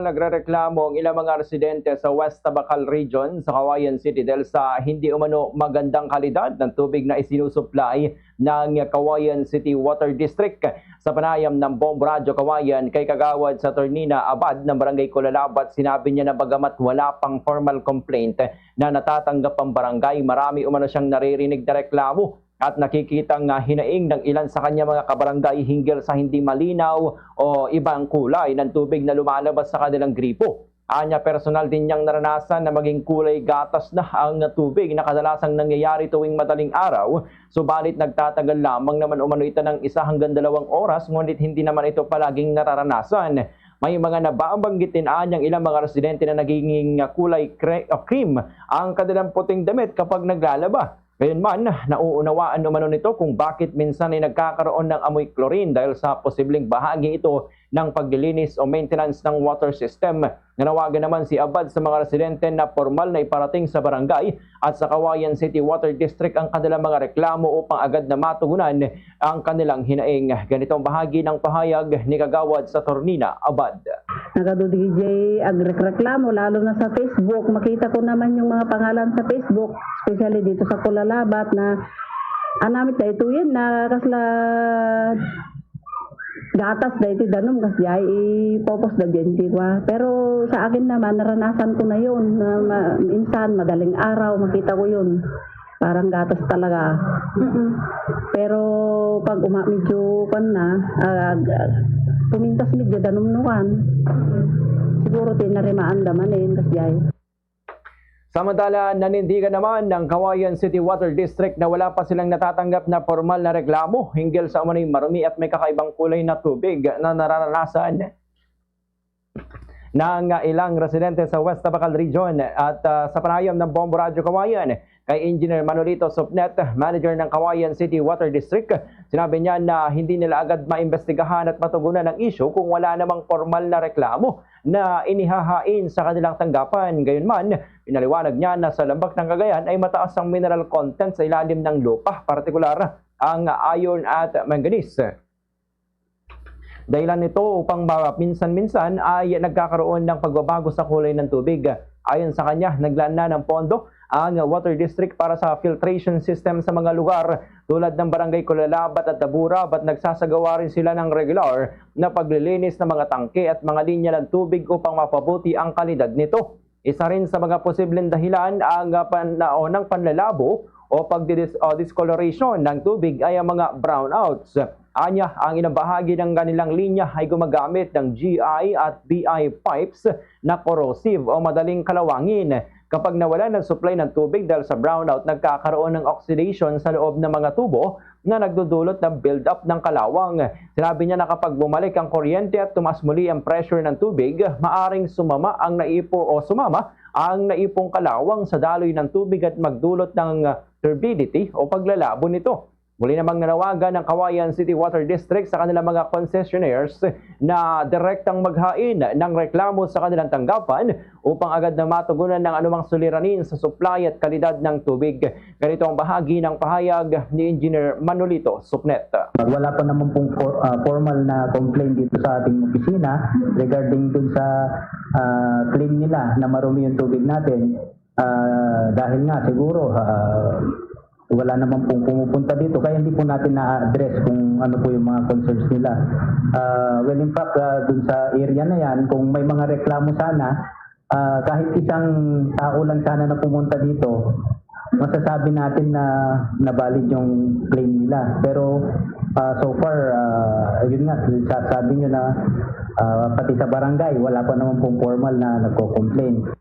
Nagrereklamo ang ilang mga residente sa West Tabacal Region sa Cauayan City dahil sa hindi umano magandang kalidad ng tubig na isinusupply ng Cauayan City Water District. Sa panayam ng Bombo Radyo Cauayan kay Kagawad Saturnina Abad ng Barangay Kulalabat, sinabi niya na bagamat wala pang formal complaint na natatanggap ang barangay, marami umano siyang naririnig na reklamo at nakikitang hinaing ng ilan sa kanya mga kabarangay hinggil sa hindi malinaw o ibang kulay ng tubig na lumalabas sa kanilang gripo. Anya, personal din niyang naranasan na maging kulay gatas na ang tubig na kadalasang nangyayari tuwing madaling araw, subalit nagtatagal lamang naman umano ito ng 1 hanggang 2 oras, ngunit hindi naman ito palaging nararanasan. May mga nababanggitin anyang ilang mga residente na nagiging kulay cream ang kanilang puting damit kapag naglalaba. Gayunman, nauunawaan naman nito kung bakit minsan ay nagkakaroon ng amoy chlorine dahil sa posibleng bahagi ito ng paglilinis o maintenance ng water system. Nanawagan naman si Abad sa mga residente na formal na iparating sa barangay at sa Cauayan City Water District ang kanilang mga reklamo upang agad na matugunan ang kanilang hinaing. Ganitong bahagi ng pahayag ni Kagawad Saturnina Abad. Nagado-DJ agreklamo lalo na sa Facebook. Makita ko naman yung mga pangalan sa Facebook, especially dito sa Kulalabat na anamit na ito yun na kasla gatas na ito danom kasi ay ipopos na dyan diba. Pero sa akin naman naranasan ko na yun na minsan madaling araw makita ko yun. Parang gatas talaga. Pero pag medyo kan na, pumintas medyo danumnukan. Siguro tinarimaan damanin kasi ay. Samantala, nanindigan naman ng Cauayan City Water District na wala pa silang natatanggap na formal na reklamo hinggil sa umano'y marumi at may kakaibang kulay na tubig na nararanasan ng ilang residente sa West Tabacal Region. At sa panayam ng Bombo Radyo Cauayan kay Engineer Manolito Supnet, manager ng Cauayan City Water District, sinabi niya na hindi nila agad maimbestigahan at matugunan ng issue kung wala namang formal na reklamo na inihahain sa kanilang tanggapan. Gayunman, pinaliwanag niya na sa lambak ng Cagayan ay mataas ang mineral content sa ilalim ng lupa, partikular ang iron at manganese. Dahilan nito upang minsan-minsan ay nagkakaroon ng pagbabago sa kulay ng tubig. Ayon sa kanya, naglaan na ng pondo ang Water District para sa filtration system sa mga lugar tulad ng Barangay Kulalabat at Dabura, at nagsasagawa rin sila ng regular na paglilinis ng mga tangke at mga linya ng tubig upang mapabuti ang kalidad nito. Isa rin sa mga posibleng dahilan ang ng panlalabo o discoloration ng tubig ay ang mga brownouts. Anya, ang ilang bahagi ng kanilang linya ay gumagamit ng GI at BI pipes na corrosive o madaling kalawangin. Kapag nawala ng supply ng tubig dahil sa brownout, nagkakaroon ng oxidation sa loob ng mga tubo na nagdudulot ng build-up ng kalawang. Sinabi niya na kapag bumalik ang kuryente at tumaas muli ang pressure ng tubig, maaring sumama ang sumama ang naipong kalawang sa daloy ng tubig at magdulot ng turbidity o paglalabo nito. Muli namang nanawagan ng Cauayan City Water District sa kanilang mga concessionaires na direktang maghain ng reklamo sa kanilang tanggapan upang agad na matugunan ng anumang suliranin sa supply at kalidad ng tubig. Ganito ang bahagi ng pahayag ni Engineer Manolito Supnet. Wala pa naman pong formal na complaint dito sa ating opisina regarding dun sa claim nila na marumi yung tubig natin. Dahil nga siguro wala naman pong pumupunta dito kaya hindi po natin na-address kung ano po yung mga concerns nila. Well, in fact, dun sa area na yan, kung may mga reklamo sana, kahit isang tao lang sana na pumunta dito, masasabi natin na valid yung claim nila. Pero so far, yun nga, sasabi nyo na pati sa barangay, wala pa naman pong formal na nagko-complain.